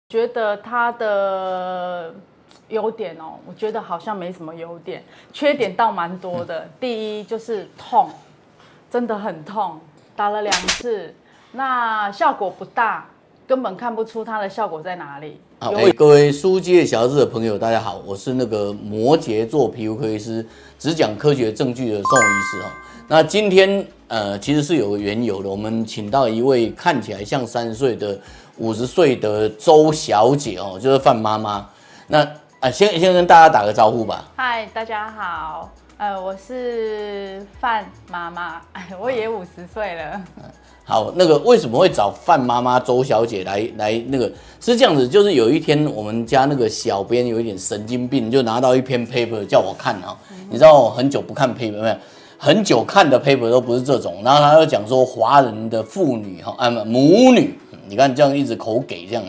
觉得它的优点哦，我觉得好像没什么优点，缺点倒蛮多的。第一就是痛，真的很痛，打了2次，那效果不大，根本看不出它的效果在哪里。好，各位书记小志的朋友，大家好，我是那个摩羯座皮肤科医师，只讲科学证据的宋医师哈。那今天其实是有个缘由的，我们请到一位看起来像30岁的50岁的周小姐哦，就是范妈妈。那先跟大家打个招呼吧。嗨，大家好，我是范妈妈，我也50岁了。好，那个为什么会找范妈妈周小姐来那个是这样子，就是有一天我们家那个小编有一点神经病，就拿到一篇 paper 叫我看啊，你知道我很久不看 paper 没有？很久看的 paper 都不是这种，然后他又讲说华人的妇女母女，你看这样一直口给这样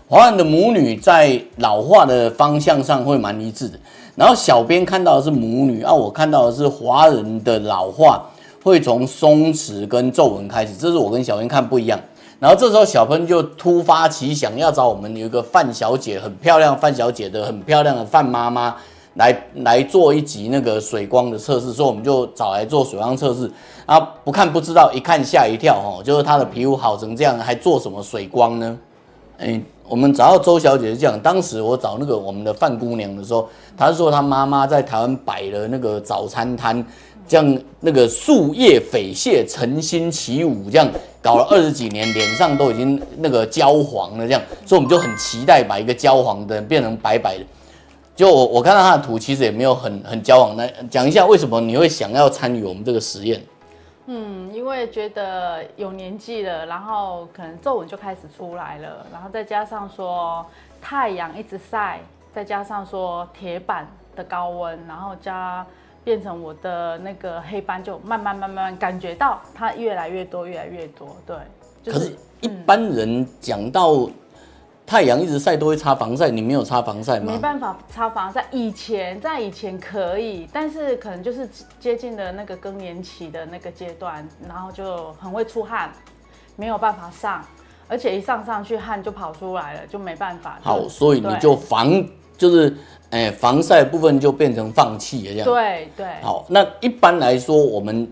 华人的母女在老化的方向上会蛮一致的，然后小编看到的是母女我看到的是华人的老化会从松弛跟皱纹开始，这是我跟小编看不一样。然后这时候小编就突发奇想，要找我们有一个范小姐，很漂亮范小姐的很漂亮的范妈妈来做一集那个水光的测试，所以我们就找来做水光测试啊，不看不知道，一看吓一跳就是她的皮肤好成这样，还做什么水光呢？我们找到周小姐是这样，当时我找那个我们的范姑娘的时候，她说她妈妈在台湾摆了那个早餐摊，这样那个树叶匪蟹晨星起舞，这样搞了20几年，脸上都已经那个焦黄了，这样，所以我们就很期待把一个焦黄的变成白白的。就我看到她的图，其实也没有很焦黄。来讲一下为什么你会想要参与我们这个实验？因为觉得有年纪了，然后可能皱纹就开始出来了，然后再加上说太阳一直晒，再加上说铁板的高温，然后变成我的那个黑斑就慢慢感觉到它越来越多，对。可是一般人讲到太阳一直晒都会擦防晒，你没有擦防晒吗？没办法擦防晒，在以前可以，但是可能就是接近了那个更年期的那个阶段，然后就很会出汗，没有办法上，而且一上去汗就跑出来了，就没办法。好，所以你就防晒的部分就变成放弃了这样。对。好，那一般来说我们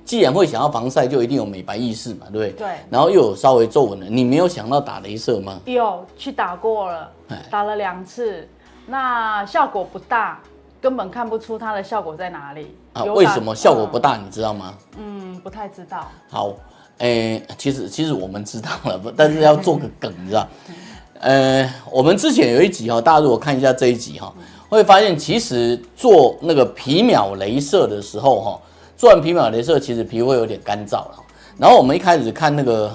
既然会想要防晒，就一定有美白意识嘛，对不对？对。然后又有稍微皱纹了，你没有想到打雷射吗？有去打过了，打了2次，那效果不大，根本看不出它的效果在哪里。为什么效果不大？你知道吗？不太知道。好，其实我们知道了，但是要做个梗，你知道？我们之前有一集大家如果看一下这一集会发现其实做那个皮秒雷射的时候做完皮秒雷射，其实皮肤会有点干燥了。然后我们一开始看那个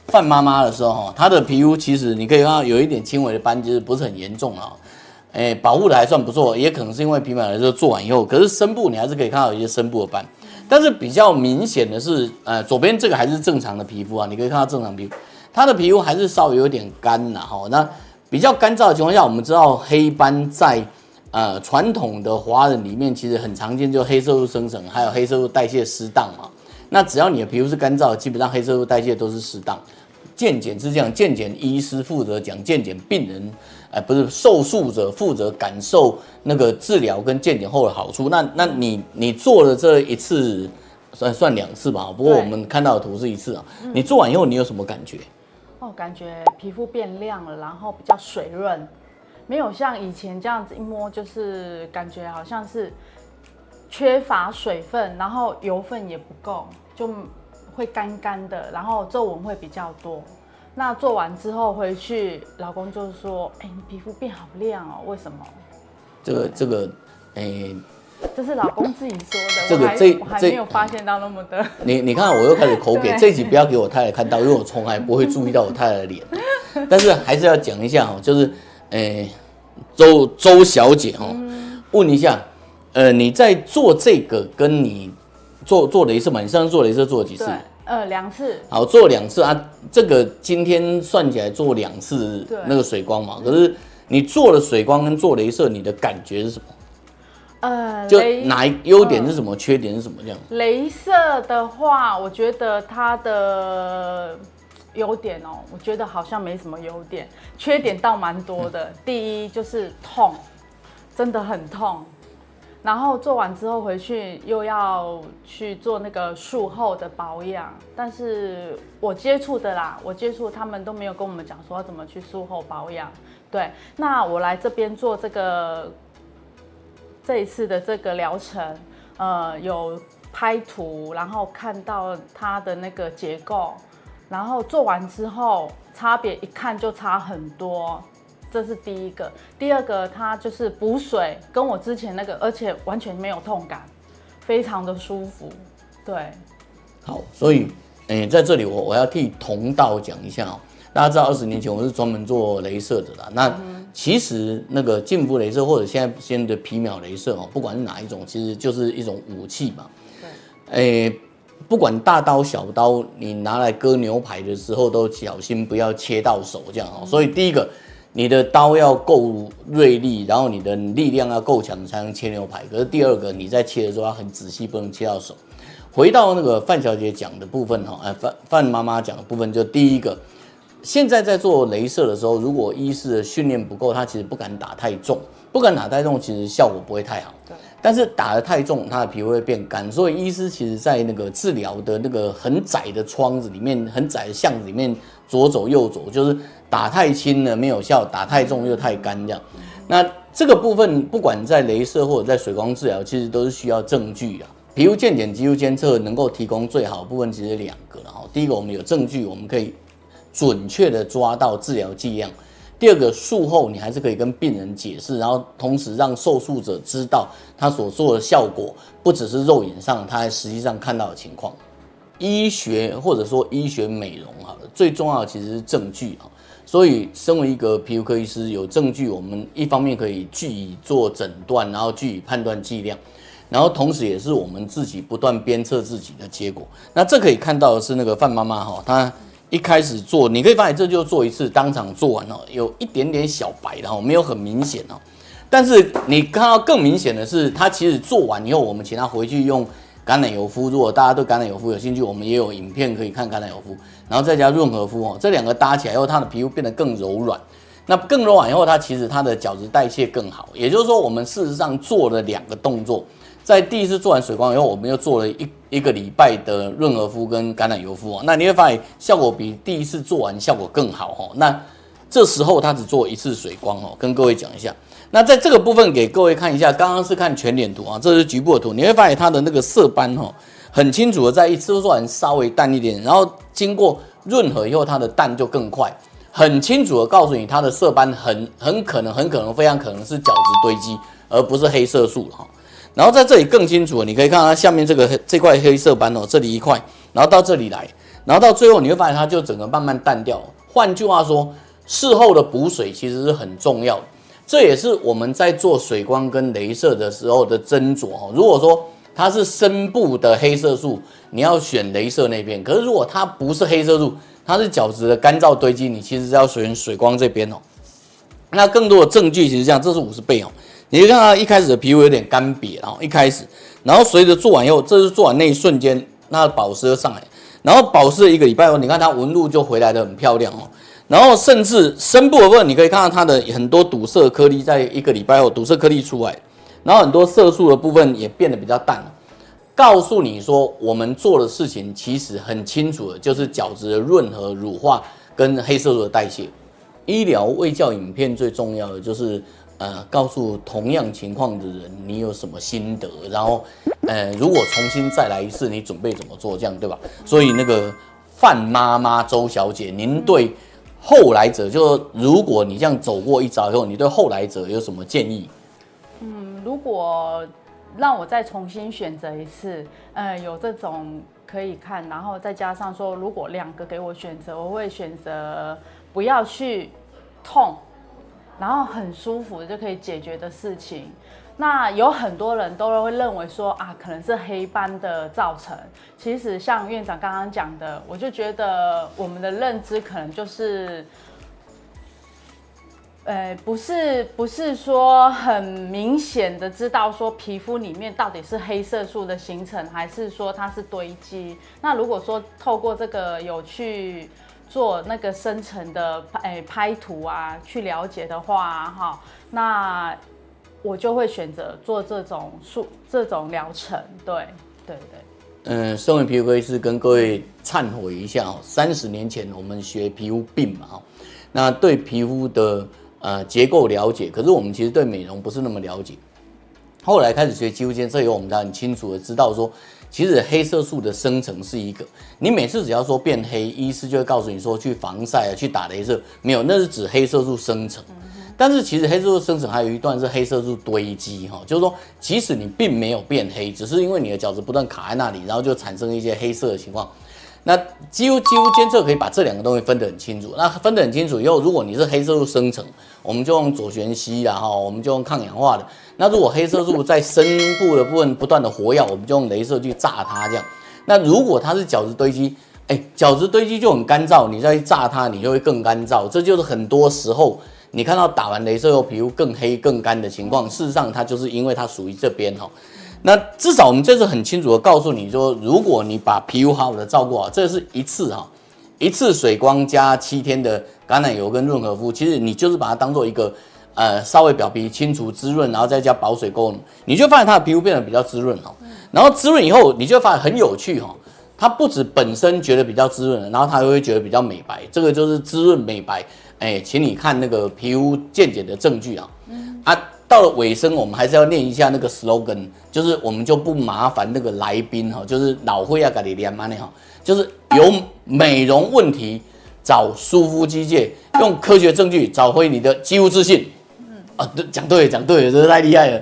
范妈妈的时候她的皮肤其实你可以看到有一点轻微的斑，就是不是很严重保护的还算不错，也可能是因为皮秒雷射做完以后，可是深部你还是可以看到有一些深部的斑。但是比较明显的是，左边这个还是正常的皮肤你可以看到正常皮肤，她的皮肤还是稍微有点干那比较干燥的情况下，我们知道黑斑在传统的华人里面其实很常见，就黑色素生成，还有黑色素代谢失当嘛。那只要你的皮肤是干燥，基本上黑色素代谢都是适当。健检是这样，健检医师负责讲健检，病人不是受术者负责感受那个治疗跟健检后的好处。那你做了这一次，算2次吧。不过我们看到的图是1次你做完以后你有什么感觉？感觉皮肤变亮了，然后比较水润。没有像以前这样子一摸，就是感觉好像是缺乏水分，然后油分也不够，就会干干的，然后皱纹会比较多。那做完之后回去，老公就说：“你皮肤变好亮哦，为什么？”这个这是老公自己说的，我还没有发现到那么的。你看我又开始口给，这一集不要给我太太看到，因为我从来不会注意到我太太的脸。但是还是要讲一下就是周小姐问一下，你在做这个跟你做雷射嘛？你上次做雷射做了几次？2次。好，做了2次这个今天算起来做2次那个水光嘛？可是你做了水光跟做雷射，你的感觉是什么？就优点是什么，缺点是什么这样？雷射的话，我觉得它的优点哦，我觉得好像没什么优点，缺点倒蛮多的。第一就是痛，真的很痛。然后做完之后回去又要去做那个术后的保养，但是我接触他们都没有跟我们讲说要怎么去术后保养。对，那我来这边做这一次的这个疗程，有拍图，然后看到它的那个结构，然后做完之后差别一看就差很多。这是第一个，第二个它就是补水，跟我之前那个，而且完全没有痛感，非常的舒服。对，好，所以，在这里我要替同道讲一下哦。大家知道20年前我是专门做雷射的啦。那其实那个净肤雷射或者现在的皮秒雷射哦，不管是哪一种，其实就是一种武器嘛。对。不管大刀小刀，你拿来割牛排的时候都小心不要切到手这样哦。所以第一个，你的刀要够锐利，然后你的力量要够强才能切牛排。可是第二个，你在切的时候要很仔细，不能切到手。回到那个范小姐讲的部分哈，范妈妈讲的部分，就第一个，现在在做雷射的时候，如果医师的训练不够，他其实不敢打太重，其实效果不会太好。但是打得太重，他的皮肤会变干，所以医师其实在那个治疗的那个很窄的窗子里面、很窄的巷子里面左走右走，就是打太轻了没有效，打太重又太干这样。那这个部分不管在雷射或者在水光治疗，其实都是需要证据啊。皮肤健检、肌肤监测能够提供最好的部分其实2个，然后第一个我们有证据，我们可以准确的抓到治疗剂量。第二个，术后你还是可以跟病人解释，然后同时让受术者知道他所做的效果不只是肉眼上，他还实际上看到的情况。医学或者说医学美容好了，最重要的其实是证据啊。所以，身为一个皮肤科医师，有证据，我们一方面可以据以做诊断，然后据以判断剂量，然后同时也是我们自己不断鞭策自己的结果。那这可以看到的是那个范妈妈哈，她一开始做，你可以发现这就做一次，当场做完哦，有一点点小白，然后没有很明显哦。但是你看到更明显的是，他其实做完以后，我们请他回去用橄榄油敷。如果大家对橄榄油敷有兴趣，我们也有影片可以看橄榄油敷，然后再加润和敷哦，这2个搭起来以后，他的皮肤变得更柔软。那更柔软以后，它其实它的角质代谢更好。也就是说，我们事实上做了2个动作。在第一次做完水光以后，我们又做了一个礼拜的润和敷跟橄榄油敷哦，那你会发现效果比第一次做完效果更好哦。那这时候他只做1次水光哦，跟各位讲一下。那在这个部分给各位看一下，刚刚是看全脸图啊，这是局部的图，你会发现它的那个色斑哦，很清楚的在一次做完稍微淡一点，然后经过润和以后，它的淡就更快，很清楚的告诉你它的色斑很可能非常可能是角质堆积，而不是黑色素哈。然后在这里更清楚，你可以看到它下面这块黑色斑哦，这里一块，然后到这里来，然后到最后你会发现它就整个慢慢淡掉。换句话说，事后的补水其实是很重要的，这也是我们在做水光跟雷射的时候的斟酌哦。如果说它是深部的黑色素，你要选雷射那边；可是如果它不是黑色素，它是角质的干燥堆积，你其实是要选水光这边哦。那更多的证据其实这样，这是50倍哦。你可以看到一开始的皮肤有点干瘪，然后一开始，然后随着做完以后，这是做完那一瞬间，那的保湿就上来，然后保湿了1个礼拜后，你看它纹路就回来的很漂亮哦。然后甚至深部的部分，你可以看到它的很多堵塞颗粒，在1个礼拜后堵塞颗粒出来，然后很多色素的部分也变得比较淡了，告诉你说我们做的事情其实很清楚的，就是角质的润和、乳化跟黑色素的代谢。医疗卫教影片最重要的就是告诉同样情况的人你有什么心得，然后如果重新再来一次，你准备怎么做，这样对吧？所以那个范妈妈周小姐，您对后来者，就如果你这样走过一遭以后，你对后来者有什么建议？如果让我再重新选择一次，有这种可以看，然后再加上说，如果2个给我选择，我会选择不要去痛，然后很舒服就可以解决的事情。那有很多人都会认为说可能是黑斑的造成。其实像院长刚刚讲的，我就觉得我们的认知可能就是，不是说很明显的知道说皮肤里面到底是黑色素的形成，还是说它是堆积。那如果说透过这个有去做那个深层的拍图啊，去了解的话哈，那我就会选择做这种疗程。对。身为皮肤科医师跟各位忏悔一下30年前我们学皮肤病嘛，那对皮肤的结构了解，可是我们其实对美容不是那么了解。后来开始学肌肤监测以后，我们才很清楚的知道说，其实黑色素的生成是一个，你每次只要说变黑，医师就会告诉你说去防晒啊，去打雷射，没有，那是指黑色素生成。但是其实黑色素生成还有一段是黑色素堆积哈，就是说即使你并没有变黑，只是因为你的角质不断卡在那里，然后就产生一些黑色的情况。那肌肤监测可以把这2个东西分得很清楚。那分得很清楚以后，如果你是黑色素生成，我们就用左旋烯啦哈，我们就用抗氧化的。那如果黑色素在深部的部分不断的活跃，我们就用雷射去炸它这样。那如果它是角质堆积，角质堆积就很干燥，你再去炸它，你就会更干燥。这就是很多时候你看到打完雷射后皮肤更黑更干的情况，事实上它就是因为它属于这边哈。那至少我们这次很清楚的告诉你说，如果你把皮肤好好的照顾好，这是一次水光加7天的橄榄油跟润和肤，其实你就是把它当做一个稍微表皮清除滋润，然后再加保水功能，你就发现它的皮肤变得比较滋润哦。然后滋润以后，你就发现很有趣哈，它不止本身觉得比较滋润，然后它还会觉得比较美白，这个就是滋润美白。请你看那个皮肤健检的证据啊。到了尾声，我们还是要念一下那个 slogan， 就是我们就不麻烦那个来宾哈，就是老会要给你连嘛呢哈，就是有美容问题找舒肤机械，用科学证据找回你的肌肤自信。讲对了，这太厉害了。